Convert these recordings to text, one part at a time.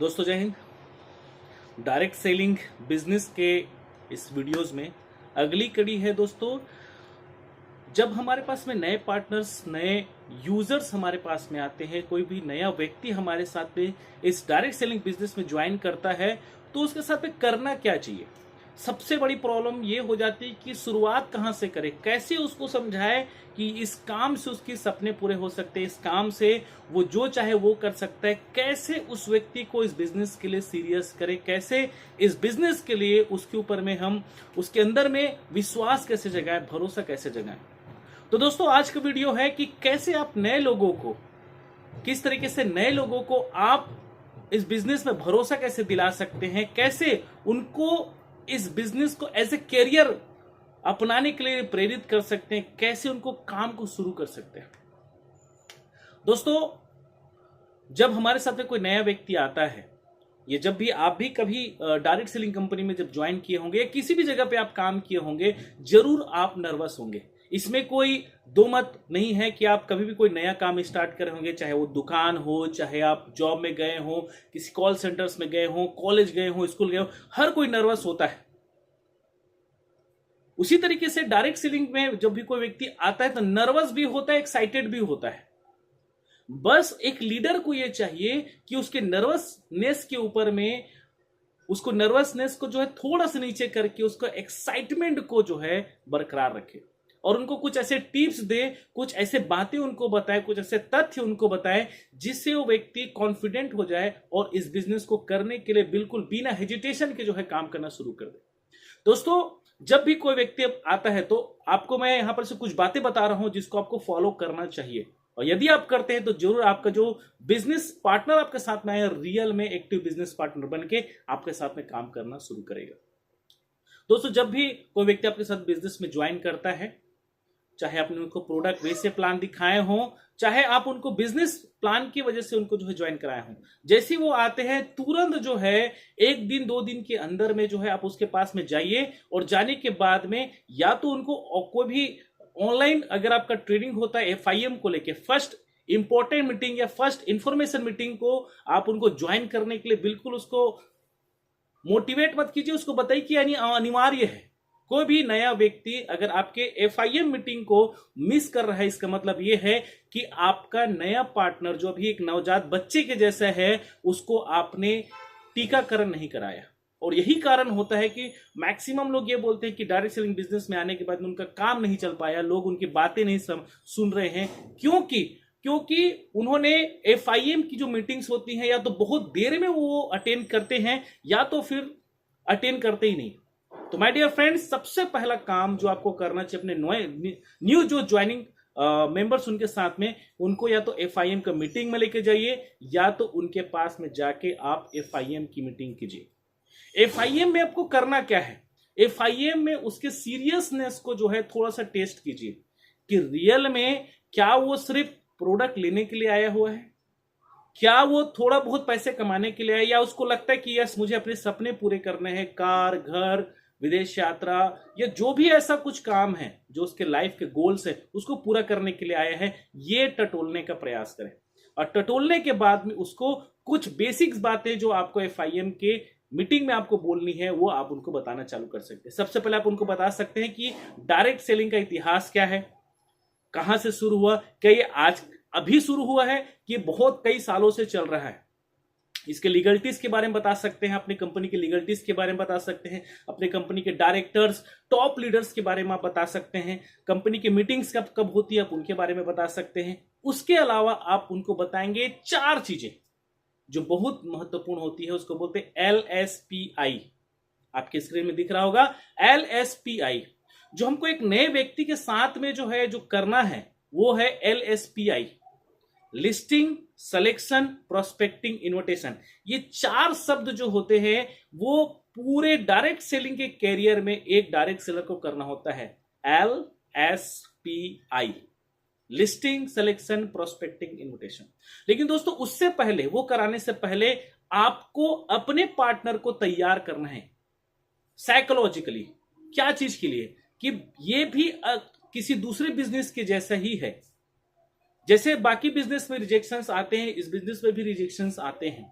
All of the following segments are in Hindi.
दोस्तों जय हिंद। डायरेक्ट सेलिंग बिजनेस के इस वीडियोस में अगली कड़ी है दोस्तों। जब हमारे पास में नए पार्टनर्स, नए यूजर्स हमारे पास में आते हैं, कोई भी नया व्यक्ति हमारे साथ में इस डायरेक्ट सेलिंग बिजनेस में ज्वाइन करता है तो उसके साथ में करना क्या चाहिए। सबसे बड़ी प्रॉब्लम ये हो जाती है कि शुरुआत कहां से करें, कैसे उसको समझाए कि इस काम से उसके सपने पूरे हो सकते हैं, इस काम से वो जो चाहे वो कर सकता है। कैसे उस व्यक्ति को इस बिजनेस के लिए सीरियस करें, कैसे इस बिजनेस के लिए उसके ऊपर में हम उसके अंदर में विश्वास कैसे जगाएं, भरोसा कैसे जगाएं। तो दोस्तों आज का वीडियो है कि कैसे आप नए लोगों को, किस तरीके से नए लोगों को आप इस बिजनेस में भरोसा कैसे दिला सकते हैं, कैसे उनको इस बिजनेस को एज ए कैरियर अपनाने के लिए प्रेरित कर सकते हैं, कैसे उनको काम को शुरू कर सकते हैं। दोस्तों जब हमारे साथ में कोई नया व्यक्ति आता है, ये जब भी आप भी कभी डायरेक्ट सेलिंग कंपनी में जब ज्वाइन किए होंगे या किसी भी जगह पे आप काम किए होंगे, जरूर आप नर्वस होंगे। इसमें कोई दो मत नहीं है कि आप कभी भी कोई नया काम स्टार्ट कर होंगे, चाहे वो दुकान हो, चाहे आप जॉब में गए हो, किसी कॉल सेंटर्स में गए हो, कॉलेज गए हो, स्कूल गए हो, हर कोई नर्वस होता है। उसी तरीके से डायरेक्ट सेलिंग में जब भी कोई व्यक्ति आता है तो नर्वस भी होता है, एक्साइटेड भी होता है। बस एक लीडर को यह चाहिए कि उसके नर्वसनेस के ऊपर में, उसको नर्वसनेस को जो है थोड़ा सा नीचे करके उसको एक्साइटमेंट को जो है बरकरार रखे और उनको कुछ ऐसे टिप्स दे, कुछ ऐसे बातें उनको बताए, कुछ ऐसे तथ्य उनको बताए जिससे वो व्यक्ति कॉन्फिडेंट हो जाए और इस बिजनेस को करने के लिए बिल्कुल बिना हेजिटेशन के जो है काम करना शुरू कर दे। दोस्तों जब भी कोई व्यक्ति आता है तो आपको मैं यहां पर से कुछ बातें बता रहा हूं जिसको आपको फॉलो करना चाहिए, और यदि आप करते हैं तो जरूर आपका जो बिजनेस पार्टनर आपके साथ में आया, रियल में एक्टिव बिजनेस पार्टनर बनके आपके साथ में काम करना शुरू करेगा। दोस्तों जब भी कोई व्यक्ति आपके साथ बिजनेस में ज्वाइन करता है, चाहे आपने उनको प्रोडक्ट वैसे प्लान दिखाए हो, चाहे आप उनको बिजनेस प्लान की वजह से उनको जो है ज्वाइन कराए हो, जैसे वो आते हैं तुरंत जो है एक दिन दो दिन के अंदर में जो है आप उसके पास में जाइए और जाने के बाद में या तो उनको कोई भी ऑनलाइन अगर आपका ट्रेनिंग होता है FIM को लेके, फर्स्ट इंपॉर्टेंट मीटिंग या फर्स्ट इंफॉर्मेशन मीटिंग को आप उनको ज्वाइन करने के लिए बिल्कुल उसको मोटिवेट मत कीजिए, उसको बताइए कि यानी अनिवार्य है। कोई भी नया व्यक्ति अगर आपके FIM मीटिंग को मिस कर रहा है, इसका मतलब यह है कि आपका नया पार्टनर जो अभी एक नवजात बच्चे के जैसा है, उसको आपने टीकाकरण नहीं कराया। और यही कारण होता है कि मैक्सिमम लोग ये बोलते हैं कि डायरेक्ट सेलिंग बिजनेस में आने के बाद उनका काम नहीं चल पाया, लोग उनकी बातें नहीं सुन रहे हैं। क्योंकि उन्होंने FIM की जो मीटिंग्स होती हैं या तो बहुत देर में वो अटेंड करते हैं या तो फिर अटेंड करते ही नहीं। तो माय डियर फ्रेंड्स, सबसे पहला काम जो आपको करना चाहिए अपने न्यू जो ज्वाइनिंग मेंबर्स उनके साथ में, उनको या तो FIM का मीटिंग में लेके जाइए या तो उनके पास में जाके आप FIM की मीटिंग कीजिए। FIM में आपको करना क्या है, FIM में उसके सीरियसनेस को जो है थोड़ा सा टेस्ट कीजिए कि रियल में क्या वो सिर्फ प्रोडक्ट लेने के लिए आया हुआ है, क्या वो थोड़ा बहुत पैसे कमाने के लिए आया, या उसको लगता है कि यस मुझे अपने सपने पूरे करने हैं, कार, घर, विदेश यात्रा या जो भी ऐसा कुछ काम है जो उसके लाइफ के गोल्स है उसको पूरा करने के लिए आया है। ये टटोलने का प्रयास करें और टटोलने के बाद में उसको कुछ बेसिक्स बातें जो आपको FIM के मीटिंग में आपको बोलनी है वो आप उनको बताना चालू कर सकते हैं। सबसे पहले आप उनको बता सकते हैं कि डायरेक्ट सेलिंग का इतिहास क्या है, कहां से शुरू हुआ, क्या ये आज अभी शुरू हुआ है कि बहुत कई सालों से चल रहा है। इसके लीगलिटीज के बारे में बता सकते हैं, अपनी कंपनी के लीगलिटीज के बारे में बता सकते हैं, अपने कंपनी के डायरेक्टर्स, टॉप लीडर्स के बारे में आप बता सकते हैं, कंपनी की मीटिंग्स कब कब होती है आप उनके बारे में बता सकते हैं। उसके अलावा आप उनको बताएंगे 4 चीजें जो बहुत महत्वपूर्ण होती है, उसको बोलते हैं LSPI। आपके स्क्रीन में दिख रहा होगा LSPI। जो हमको एक नए व्यक्ति के साथ में जो है जो करना है वो है LSPI, listing, selection, prospecting, invitation. ये 4 शब्द जो होते हैं वो पूरे डायरेक्ट सेलिंग के कैरियर में एक डायरेक्ट सेलर को करना होता है। LSPI, listing, selection, prospecting, invitation. लेकिन दोस्तों उससे पहले, वो कराने से पहले आपको अपने पार्टनर को तैयार करना है साइकोलॉजिकली। क्या चीज के लिए? कि ये भी किसी दूसरे बिजनेस के जैसा ही है। जैसे बाकी बिजनेस में रिजेक्शंस आते हैं, इस बिजनेस में भी रिजेक्शंस आते हैं।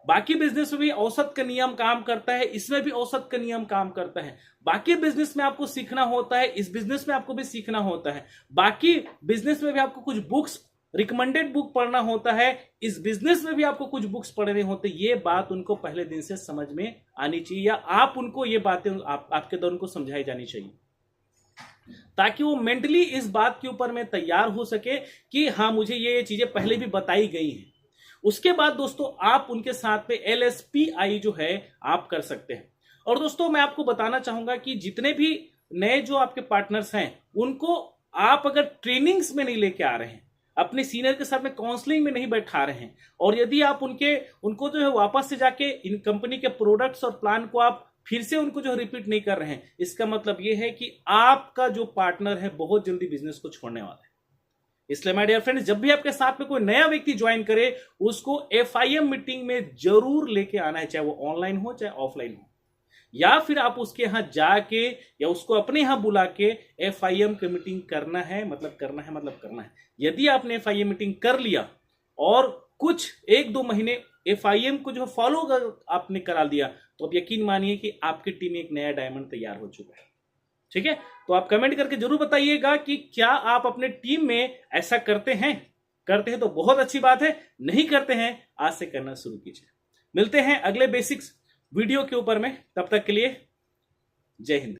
बाकी बिजनेस में भी औसत का नियम काम करता है, इसमें भी औसत का नियम काम करता है। बाकी बिजनेस में आपको सीखना होता है, इस बिजनेस में आपको भी सीखना होता है। बाकी बिजनेस में भी आपको कुछ बुक्स, रिकमेंडेड बुक पढ़ना होता है, इस बिजनेस में भी आपको कुछ बुक्स पढ़ने होते हैं। ये बात उनको पहले दिन से समझ में आनी चाहिए, या आप उनको ये बातें आपके द्वारा उनको समझाई जानी चाहिए, ताकि वो मेंटली इस बात के ऊपर में तैयार हो सके कि हाँ, मुझे ये चीजें पहले भी बताई गई हैं। उसके बाद दोस्तों आप उनके साथ में LSPI जो है आप कर सकते हैं। और दोस्तों मैं आपको बताना चाहूंगा कि जितने भी नए जो आपके पार्टनर्स हैं, उनको आप अगर ट्रेनिंग्स में नहीं लेके आ रहे हैं, अपने सीनियर के साथ में काउंसलिंग में नहीं बैठा रहे हैं, और यदि आप उनको जो है वापस से जाके इन कंपनी के प्रोडक्ट्स और प्लान को आप फिर से उनको जो रिपीट नहीं कर रहे हैं, इसका मतलब यह है कि आपका जो पार्टनर है बहुत जल्दी बिजनेस को छोड़ने वाला है। इसलिए माय डियर फ्रेंड्स, जब भी आपके साथ में कोई नया व्यक्ति ज्वाइन करे, उसको FIM मीटिंग में जरूर लेके आना है, चाहे वो ऑनलाइन हो चाहे ऑफलाइन हो, या फिर आप उसके यहां जाके या उसको अपने यहां बुला के FIM की मीटिंग करना है, मतलब करना है। यदि आपने FIM मीटिंग कर लिया और कुछ 1-2 महीने FIM को जो फॉलो आपने करा दिया, तो आप यकीन मानिए कि आपकी टीम में एक नया डायमंड तैयार हो चुका है। ठीक है, तो आप कमेंट करके जरूर बताइएगा कि क्या आप अपने टीम में ऐसा करते हैं तो बहुत अच्छी बात है, नहीं करते हैं आज से करना शुरू कीजिए। मिलते हैं अगले बेसिक्स वीडियो के ऊपर में, तब तक के लिए जय हिंद।